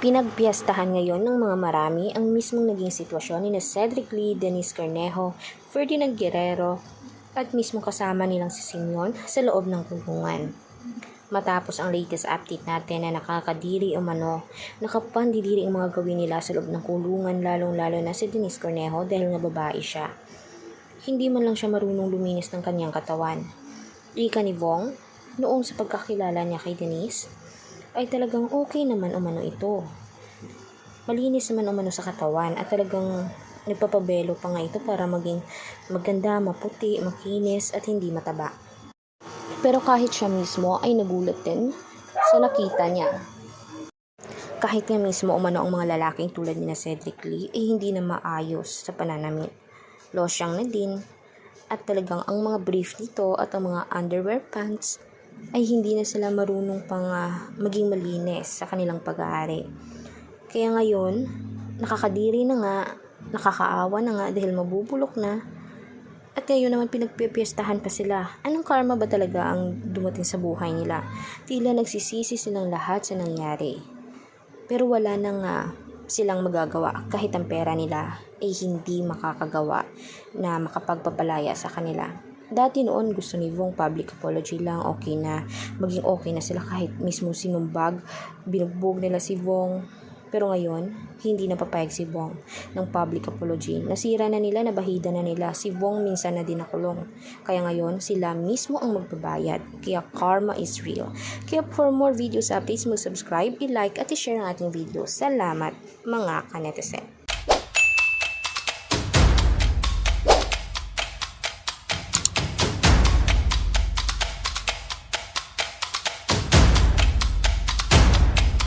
Pinagpiyastahan ngayon ng mga marami ang mismong naging sitwasyon ni Cedric Lee, Denise Cornejo, Ferdinand Guerrero at mismong kasama nilang si Simeon sa loob ng kulungan. Matapos ang latest update natin na nakakadiri umano, nakapandidiri ang mga gawin nila sa loob ng kulungan, lalong-lalo na si Denise Cornejo dahil nga babae siya. Hindi man lang siya marunong luminis ng kanyang katawan. Ika ni Vong, noong sa pagkakilala niya kay Denise, ay talagang okay naman umano ito. Malinis naman umano sa katawan at talagang nagpapabelo pa nga ito para maging maganda, maputi, makinis at hindi mataba. Pero kahit siya mismo ay nagulat din sa nakita niya. Kahit nga mismo umano ang mga lalaking tulad ni Cedric Lee ay hindi na maayos sa pananamit. Losyang na din at talagang ang mga brief nito at ang mga underwear pants ay hindi na sila marunong pang maging malinis sa kanilang pag-aari. Kaya ngayon, nakakadiri na nga, nakakaawa na nga dahil mabubulok na. At ngayon naman pinagpipiestahan pa sila. Anong karma ba talaga ang dumating sa buhay nila? Tila nagsisisi silang lahat sa nangyari. Pero wala na nga silang magagawa kahit ang pera nila ay hindi makakagawa na makapagpapalaya sa kanila. Dati noon gusto ni Vong public apology lang, okay na, maging okay na sila kahit mismo sinumbag, binugbog nila si Vong. Pero ngayon, hindi na papayag si Vong ng public apology. Nasira na nila, nabahida na nila. Si Vong minsan na din nakulong. Kaya ngayon, sila mismo ang magbabayad. Kaya karma is real. Kaya for more videos updates, mag-subscribe, i-like at i-share ang ating video. Salamat mga kanetizen.